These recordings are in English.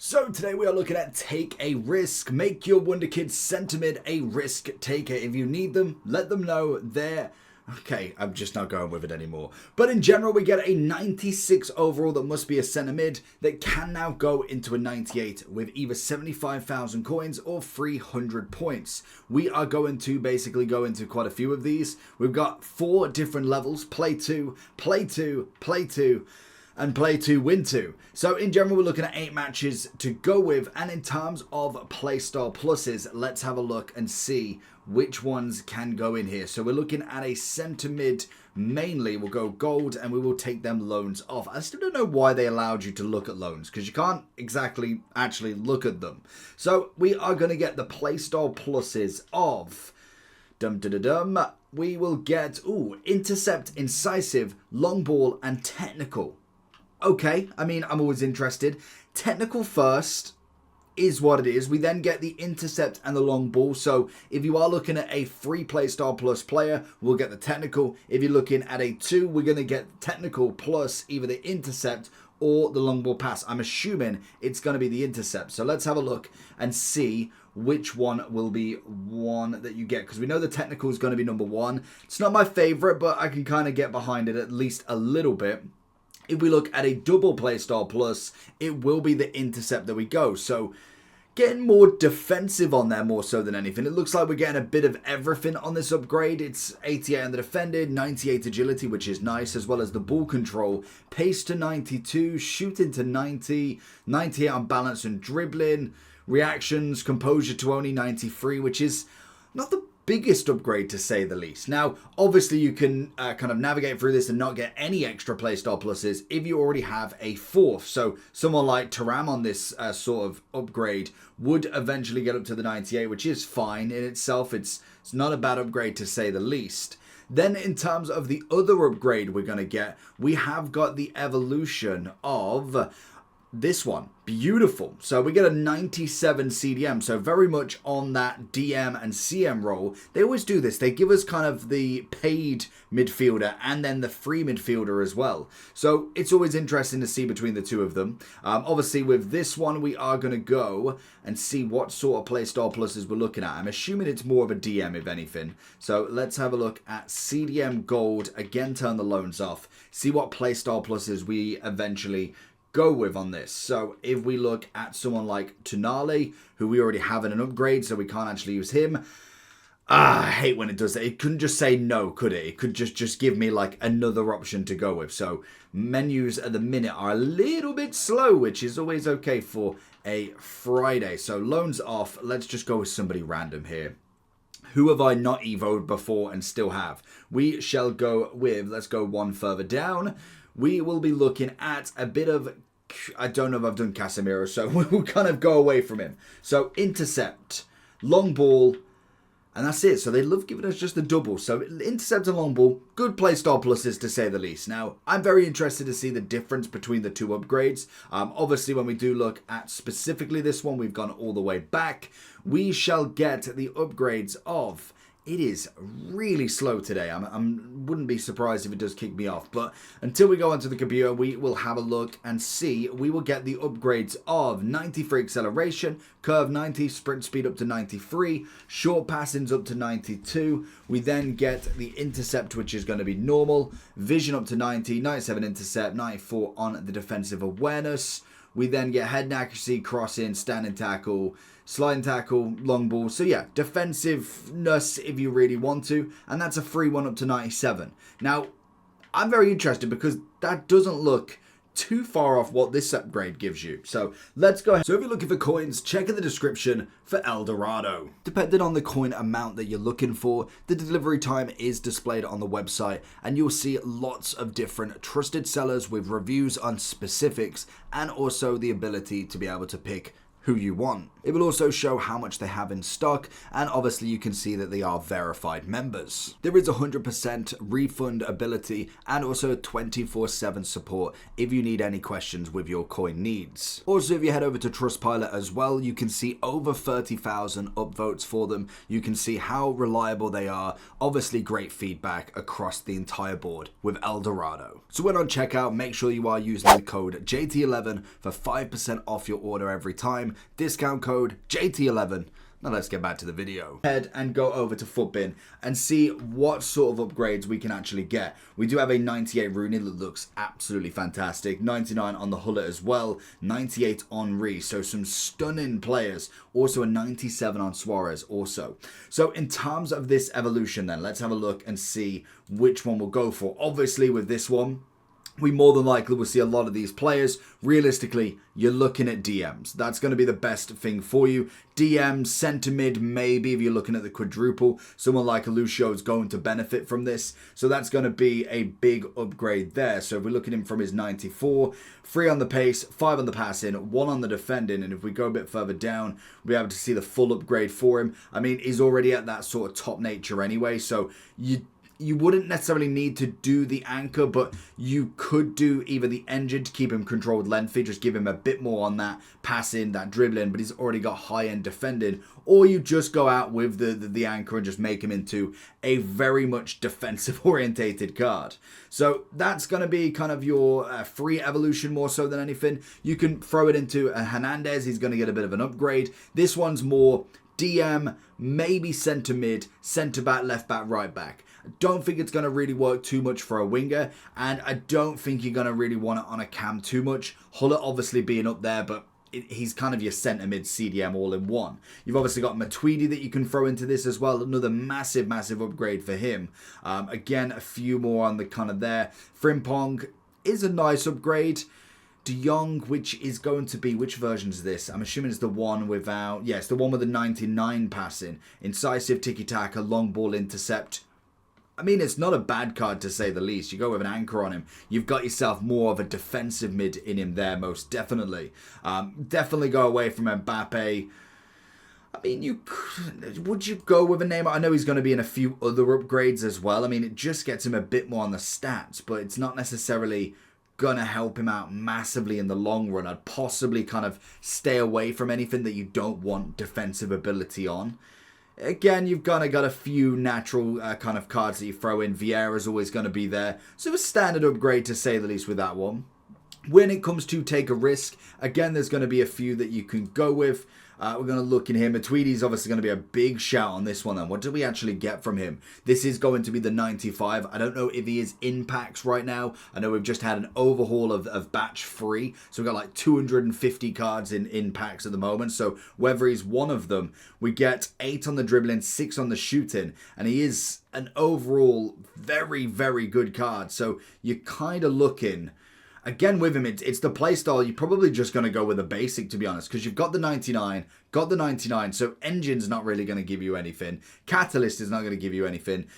So today we are looking at take a risk. Make your Wonder Kids sentiment a risk taker. If you need them, let them know they're... Okay, I'm just not going with it anymore. But in general, we get a 96 overall that must be a centre mid that can now go into a 98 with either 75,000 coins or 300 points. We are going to basically go into quite a few of these. We've got 4 different levels: play 2, play 2, play 2, and play 2, win 2. So in general, we're looking at 8 matches to go with. And in terms of playstyle pluses, let's have a look and see which ones can go in here. So we're looking at a centre mid mainly. We'll go gold and we will take them loans off. I still don't know why they allowed you to look at loans, because you can't exactly actually look at them. So we are going to get the playstyle pluses of... We will get, intercept, incisive, long ball, and technical. Okay, I mean, I'm always interested. Technical first is what it is. We then get the intercept and the long ball. So if you are looking at a free playstyle plus player, we'll get the technical. If you're looking at a 2, we're going to get technical plus either the intercept or the long ball pass. I'm assuming it's going to be the intercept. So let's have a look and see which one will be one that you get, because we know the technical is going to be number 1. It's not my favorite, but I can kind of get behind it at least a little bit. If we look at a double playstyle plus, it will be the intercept that we go. So getting more defensive on there more so than anything. It looks like we're getting a bit of everything on this upgrade. It's 88 on the defended, 98 agility, which is nice, as well as the ball control. Pace to 92, shooting to 90, 98 on balance and dribbling. Reactions, composure to only 93, which is not the biggest upgrade to say the least. Now, obviously you can kind of navigate through this and not get any extra playstyle pluses if you already have a 4th. So someone like Taram on this sort of upgrade would eventually get up to the 98, which is fine in itself. It's not a bad upgrade to say the least. Then in terms of the other upgrade we're going to get, we have got the evolution of this one. Beautiful. So we get a 97 CDM. So very much on that DM and CM role. They always do this. They give us kind of the paid midfielder and then the free midfielder as well. So it's always interesting to see between the two of them. Obviously with this one, we are going to go and see what sort of playstyle pluses we're looking at. I'm assuming it's more of a DM if anything. So let's have a look at CDM gold. Again, turn the loans off. See what playstyle pluses we eventually go with on this. So if we look at someone like Tunali, who we already have in an upgrade, so we can't actually use him. I hate when it does that. It couldn't just say no, could it? It could just give me like another option to go with. So menus at the minute are a little bit slow, which is always okay for a Friday. So loans off. Let's just go with somebody random here. Who have I not evoed before and still have? We shall go with, let's go one further down. We will be looking at a bit of, I don't know if I've done Casemiro, so we'll kind of go away from him. So intercept, long ball, and that's it. So they love giving us just the double. So intercept and long ball, good playstyle pluses to say the least. Now, I'm very interested to see the difference between the two upgrades. Obviously, when we do look at specifically this one, we've gone all the way back. We shall get the upgrades of... It is really slow today. I wouldn't be surprised if it does kick me off. But until we go onto the computer, we will have a look and see. We will get the upgrades of 93 acceleration, curve 90, sprint speed up to 93, short passings up to 92. We then get the intercept, which is going to be normal, vision up to 90, 97 intercept, 94 on the defensive awareness. We then get head and accuracy, crossing, standing tackle, sliding tackle, long ball. So yeah, defensiveness if you really want to. And that's a free one up to 97. Now, I'm very interested because that doesn't look too far off what this upgrade gives you. So let's go ahead. So if you're looking for coins, check in the description for Dorado. Depending on the coin amount that you're looking for, the delivery time is displayed on the website, and you'll see lots of different trusted sellers with reviews on specifics and also the ability to be able to pick who you want. It will also show how much they have in stock, and obviously you can see that they are verified members. There is 100% refund ability and also 24/7 support if you need any questions with your coin needs. Also, if you head over to Trustpilot as well, you can see over 30,000 upvotes for them. You can see how reliable they are. Obviously great feedback across the entire board with Dorado. So when on checkout, make sure you are using the code JT11 for 5% off your order every time. Discount code JT11. Now let's get back to the video. Head and go over to Footbin and see what sort of upgrades we can actually get. We do have a 98 Rooney that looks absolutely fantastic. 99 on the Hullet as well. 98 on Ree. So some stunning players. Also a 97 on Suarez also. So in terms of this evolution then, let's have a look and see which one we'll go for. Obviously with this one, we more than likely will see a lot of these players. Realistically, you're looking at DMs. That's going to be the best thing for you. DMs, centre mid, maybe if you're looking at the quadruple. Someone like a Lucio is going to benefit from this. So that's going to be a big upgrade there. So if we look at him from his 94, 3 on the pace, 5 on the passing, 1 on the defending. And if we go a bit further down, we'll be able to see the full upgrade for him. I mean, he's already at that sort of top nature anyway. So you wouldn't necessarily need to do the anchor, but you could do either the engine to keep him controlled lengthy, just give him a bit more on that passing, that dribbling, but he's already got high-end defending, or you just go out with the anchor and just make him into a very much defensive-orientated card. So that's going to be kind of your free evolution more so than anything. You can throw it into a Hernandez. He's going to get a bit of an upgrade. This one's more DM, maybe centre mid, centre back, left back, right back. I don't think it's going to really work too much for a winger, and I don't think you're going to really want it on a cam too much. Hullet obviously being up there, but he's kind of your centre mid CDM all in one. You've obviously got Matuidi that you can throw into this as well. Another massive, massive upgrade for him. Again, a few more on the kind of there. Frimpong is a nice upgrade. De Jong, which is going to be, which version is this? I'm assuming it's the one without, yes, the one with the 99 passing. Incisive, tiki-taka, long ball intercept. I mean, it's not a bad card to say the least. You go with an anchor on him. You've got yourself more of a defensive mid in him there, most definitely. Definitely go away from Mbappe. I mean, would you go with a name? I know he's going to be in a few other upgrades as well. I mean, it just gets him a bit more on the stats, but it's not necessarily going to help him out massively in the long run. I'd possibly kind of stay away from anything that you don't want defensive ability on. Again, you've kind of got a few natural kind of cards that you throw in. Vieira's always going to be there. So a standard upgrade to say the least with that one. When it comes to take a risk, again, there's going to be a few that you can go with. We're going to look in here. Matuidi's obviously going to be a big shout on this one then. What do we actually get from him? This is going to be the 95. I don't know if he is in packs right now. I know we've just had an overhaul of batch 3. So we've got like 250 cards in packs at the moment. So whether he's one of them, we get 8 on the dribbling, 6 on the shooting. And he is an overall very, very good card. So you're kind of looking... Again, with him, it's the playstyle. You're probably just going to go with a basic, to be honest, because you've got the 99, so Engine's not really going to give you anything. Catalyst is not going to give you anything.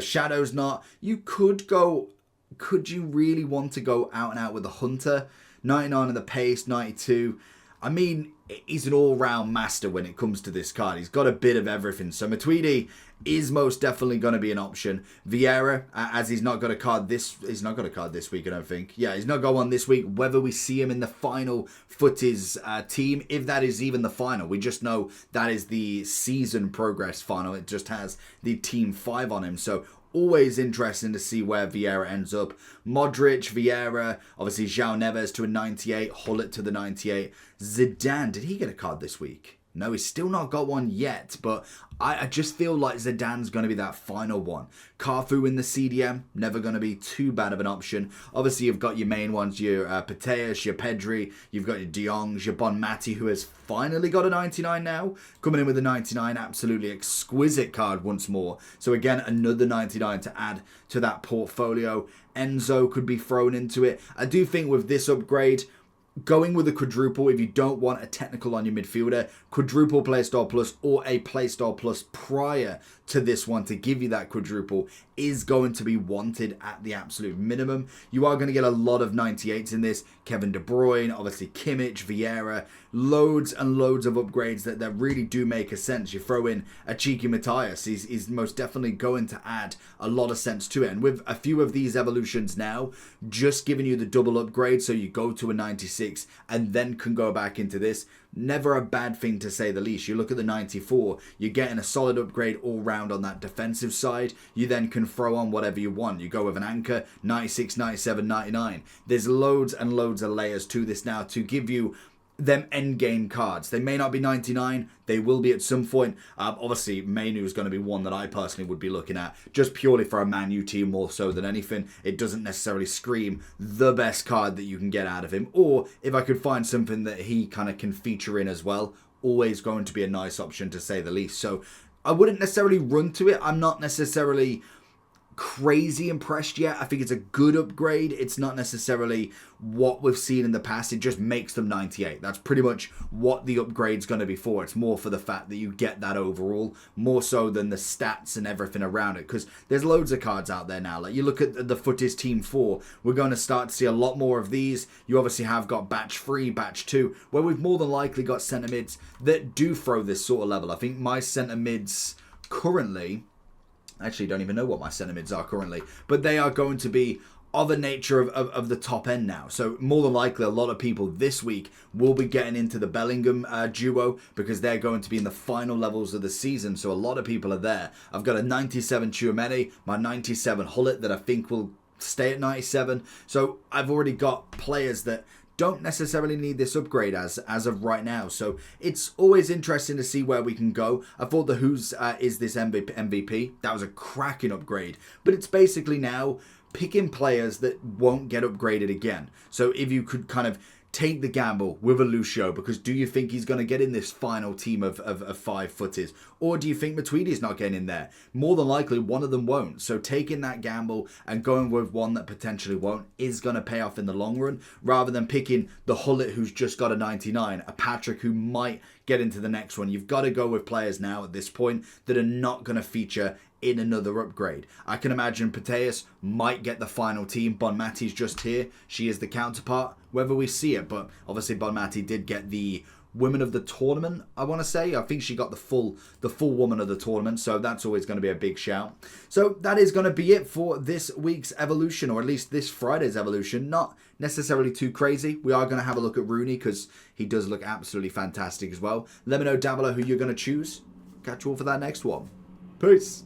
Shadow's not. You could go... Could you really want to go out and out with the Hunter? 99 in the pace, 92. I mean, he's an all-round master when it comes to this card. He's got a bit of everything. So Matuidi is most definitely going to be an option. Vieira, as he's not got a card this week, I don't think. Yeah, he's not got one this week. Whether we see him in the final Footies team, if that is even the final. We just know that is the season progress final. It just has the team 5 on him. So always interesting to see where Vieira ends up. Modric, Vieira, obviously João Neves to a 98, Hullet to the 98. Zidane, did he get a card this week? No, he's still not got one yet, but I just feel like Zidane's going to be that final one. Carfu in the CDM, never going to be too bad of an option. Obviously, you've got your main ones, your Pateas, your Pedri, you've got your De Jongs, your Bonmati, who has finally got a 99 now. Coming in with a 99, absolutely exquisite card once more. So again, another 99 to add to that portfolio. Enzo could be thrown into it. I do think with this upgrade... Going with a quadruple, if you don't want a technical on your midfielder, quadruple playstyle plus or a playstyle plus prior to this one to give you that quadruple is going to be wanted at the absolute minimum. You are going to get a lot of 98s in this. Kevin De Bruyne, obviously Kimmich, Vieira, loads and loads of upgrades that really do make a sense. You throw in a cheeky Matthias, he's most definitely going to add a lot of sense to it. And with a few of these evolutions now, just giving you the double upgrade, so you go to a 96 and then can go back into this, never a bad thing to say the least. You look at the 94, you're getting a solid upgrade all round on that defensive side. You then can throw on whatever you want. You go with an anchor, 96, 97, 99. There's loads and loads of layers to this now to give you them end game cards. They may not be 99, they will be at some point. Obviously, Mainu is going to be one that I personally would be looking at, just purely for a Man U team more so than anything. It doesn't necessarily scream the best card that you can get out of him, or if I could find something that he kind of can feature in as well, always going to be a nice option to say the least. So I wouldn't necessarily run to it. I'm not necessarily crazy impressed yet. I think it's a good upgrade. It's not necessarily what we've seen in the past. It just makes them 98. That's pretty much what the upgrade's going to be for. It's more for the fact that you get that overall, more so than the stats and everything around it, because there's loads of cards out there now. Like, you look at the Footies Team 4, we're going to start to see a lot more of these. You obviously have got Batch 3, Batch 2, where we've more than likely got centre mids that do throw this sort of level. I think my centre mids currently, actually don't even know what my centre mids are currently, but they are going to be of a nature of the top end now. So more than likely, a lot of people this week will be getting into the Bellingham duo, because they're going to be in the final levels of the season. So a lot of people are there. I've got a 97 Tchouaméni, my 97 Hullet that I think will stay at 97. So I've already got players that don't necessarily need this upgrade as of right now. So it's always interesting to see where we can go. I thought the Who's is this MVP. That was a cracking upgrade. But it's basically now picking players that won't get upgraded again. So if you could kind of take the gamble with a Lucio, because do you think he's going to get in this final team of 5 footies? Or do you think Matuidi's not getting in there? More than likely, one of them won't. So taking that gamble and going with one that potentially won't is going to pay off in the long run, rather than picking the Hullet who's just got a 99, a Patrick who might get into the next one. You've got to go with players now at this point that are not going to feature in another upgrade. I can imagine Pateus might get the final team. Bonmati's just here. She is the counterpart, whether we see it. But obviously Bonmati did get the Women of the Tournament, I want to say. I think she got the full Woman of the Tournament, so that's always going to be a big shout. So that is going to be it for this week's evolution, or at least this Friday's evolution. Not necessarily too crazy. We are going to have a look at Rooney, because he does look absolutely fantastic as well. Let me know down below who you're going to choose. Catch you all for that next one. Peace.